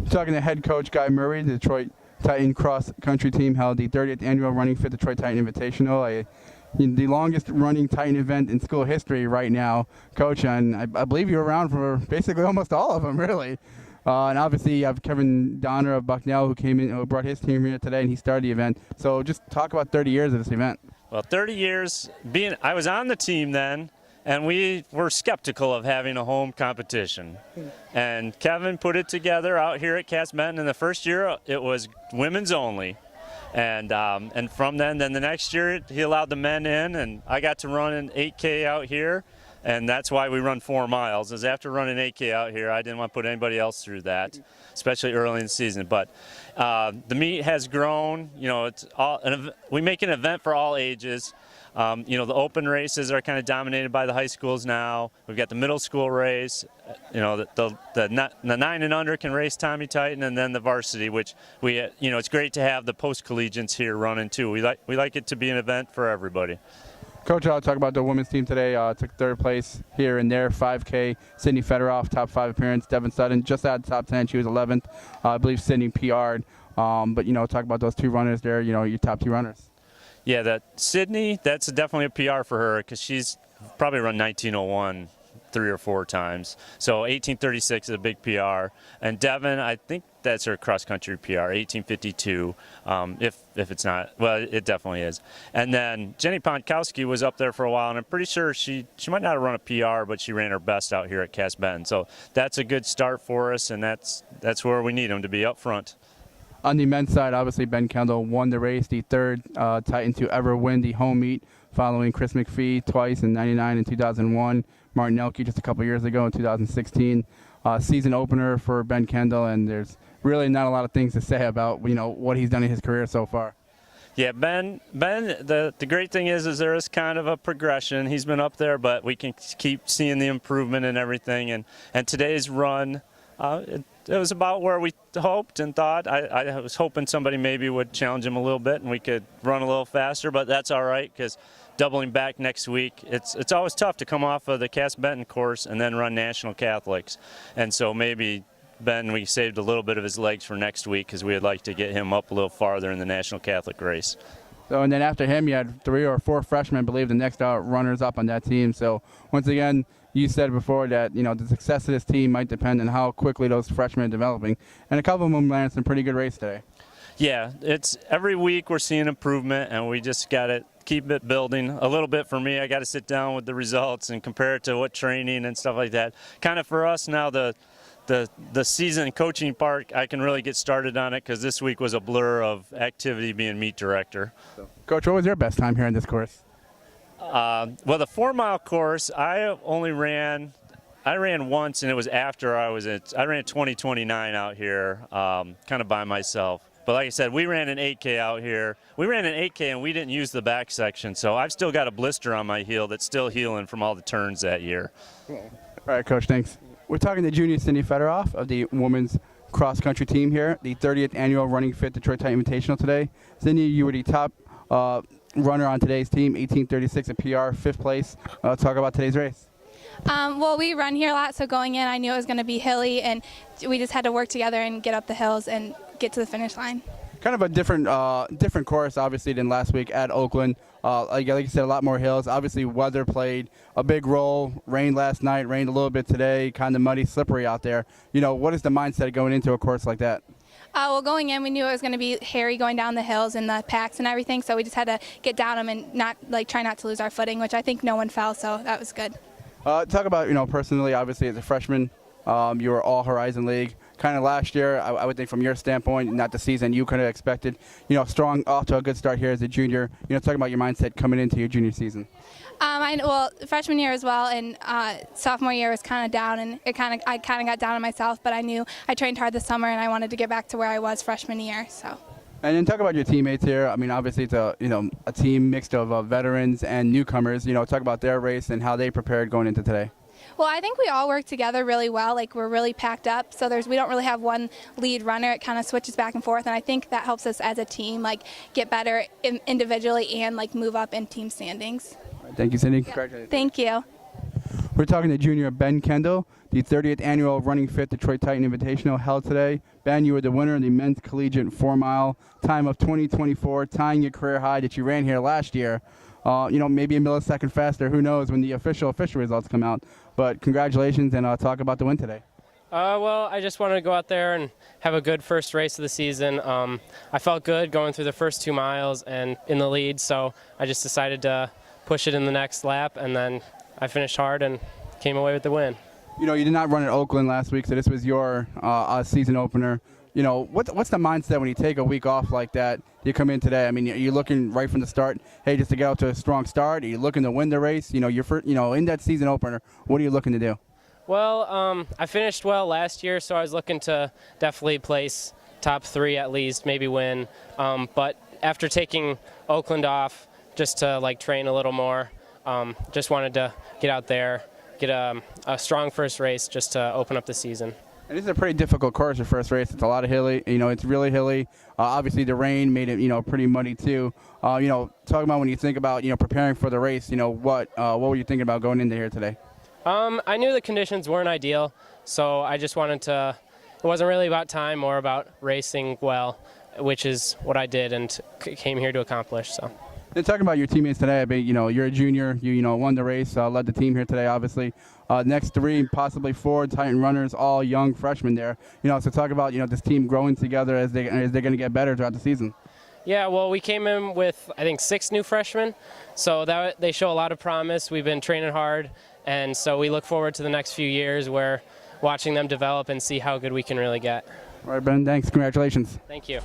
Talking to head coach Guy Murray, the Detroit Titan cross country team held the 30th annual Running Fit Detroit Titan Invitational, the longest running Titan event in school history right now, Coach. And I believe you're around for basically almost all of them, really. And obviously you have Kevin Donner of Bucknell who came in, who brought his team here today, and he started the event. So just talk about 30 years of this event. Well, 30 years, I was on the team then, and we were skeptical of having a home competition. And Kevin put it together out here at Cass Benton. In the first year, it was women's only. And from then the next year, he allowed the men in, and I got to run an 8K out here. And that's why we run 4 miles, is after running 8K out here, I didn't want to put anybody else through that, especially early in the season. But the meet has grown. You know, we make an event for all ages. You know, the open races are kind of dominated by the high schools now. We've got the middle school race. You know, the 9 and under can race Tommy Titan, and then the varsity, which you know, it's great to have the post-collegiates here running too. We like it to be an event for everybody. Coach, I'll talk about the women's team today. Took 3rd place here and there, 5K. Sydnie Fetherolf, top 5 appearance. Devin Sutton just out of the top 10. She was 11th. I believe Sydnie PR'd. But, you know, talk about those 2 runners there, you know, your top 2 runners. Yeah, that Sydnie, that's definitely a PR for her because she's probably run 19:01 3 or 4 times. So 18:36 is a big PR. And Devin, I think that's her cross-country PR, 18:52. If it's not, well, it definitely is. And then Jenny Ponkowski was up there for a while, and I'm pretty sure she might not have run a PR, but she ran her best out here at Cass Benton. So that's a good start for us, and that's where we need them to be up front. On the men's side, obviously Ben Kendall won the race, the 3rd Titan to ever win the home meet, following Chris McPhee twice in '99 and 2001, Martin Elke just a couple years ago in 2016. Season opener for Ben Kendall, and there's really not a lot of things to say about, you know, what he's done in his career so far. Yeah, Ben. The great thing is there is kind of a progression. He's been up there, but we can keep seeing the improvement and everything. And today's run, it was about where we hoped and thought. I was hoping somebody maybe would challenge him a little bit and we could run a little faster, but that's all right because doubling back next week, it's always tough to come off of the Cass Benton course and then run National Catholics. And so maybe Ben, we saved a little bit of his legs for next week because we would like to get him up a little farther in the National Catholic race. So, and then after him, you had 3 or 4 freshmen, I believe, the next runners up on that team. So once again, you said before that, you know, the success of this team might depend on how quickly those freshmen are developing. And a couple of them ran some pretty good race today. Yeah, it's every week we're seeing improvement, and we just got to keep it building a little bit. For me, I got to sit down with the results and compare it to what training and stuff like that. Kind of for us now, the season coaching part, I can really get started on it because this week was a blur of activity being meet director. Coach, what was your best time here in this course? Well, the 4-mile course, I ran once, and it was after I ran 20:29 out here, kind of by myself. But like I said, we ran an 8K out here. We ran an 8K, and we didn't use the back section, so I've still got a blister on my heel that's still healing from all the turns that year. All right, Coach, thanks. We're talking to junior Sydnie Fetherolf of the women's cross-country team here, the 30th annual Running Fit Detroit Titan Invitational today. Sydnie, you were the top runner on today's team, 18:36 a PR, 5th place. Talk about today's race. Well, we run here a lot, so going in, I knew it was going to be hilly, and we just had to work together and get up the hills and get to the finish line. Kind of a different course, obviously, than last week at Oakland. Like you said, a lot more hills. Obviously, weather played a big role. Rained last night, rained a little bit today, kind of muddy, slippery out there. You know, what is the mindset going into a course like that? Well, going in, we knew it was going to be hairy going down the hills and the packs and everything, so we just had to get down them and try not to lose our footing, which I think no one fell, so that was good. Talk about, you know, personally, obviously, as a freshman, you were all Horizon League. Kind of last year, I would think from your standpoint, not the season you could have expected, you know, strong, off to a good start here as a junior. You know, talking about your mindset coming into your junior season. Well, freshman year as well, and sophomore year was kind of down, and I kind of got down on myself, but I knew I trained hard this summer, and I wanted to get back to where I was freshman year. So. And then talk about your teammates here. I mean, obviously it's a team mixed of veterans and newcomers. You know, talk about their race and how they prepared going into today. Well, I think we all work together really well. Like, we're really packed up, so we don't really have one lead runner. It kind of switches back and forth, and I think that helps us as a team, like, get better individually and, like, move up in team standings. All right, thank you, Sydnie. Congratulations. Thank you. We're talking to junior Ben Kendall, the 30th annual Running Fit Detroit Titan Invitational held today. Ben, you were the winner of the men's collegiate 4-mile time of 2024, tying your career high that you ran here last year. Maybe a millisecond faster. Who knows when the official results come out. But congratulations, and talk about the win today. Well, I just wanted to go out there and have a good first race of the season. I felt good going through the first 2 miles and in the lead, so I just decided to push it in the next lap, and then I finished hard and came away with the win. You did not run at Oakland last week, so this was your season opener. What's the mindset when you take a week off like that? You come in today. I mean, are you looking right from the start, hey, just to get out to a strong start? Are you looking to win the race? In that season opener, what are you looking to do? Well, I finished well last year, so I was looking to definitely place top 3 at least, maybe win. But after taking Oakland off, just to train a little more, just wanted to get out there, get a strong first race just to open up the season. And this is a pretty difficult course, your first race. It's a lot of hilly. It's really hilly. Obviously, the rain made it, pretty muddy too. Talking about when you think about, preparing for the race, what were you thinking about going into here today? I knew the conditions weren't ideal, so I just wanted to. It wasn't really about time, more about racing well, which is what I did and came here to accomplish. So. And talking about your teammates today, I mean, you're a junior. You won the race, led the team here today, obviously. Next 3, possibly 4 Titan runners, all young freshmen there. So talk about this team growing together as they're going to get better throughout the season. Yeah, well, we came in with I think 6 new freshmen, so that they show a lot of promise. We've been training hard, and so we look forward to the next few years where watching them develop and see how good we can really get. All right, Ben. Thanks. Congratulations. Thank you.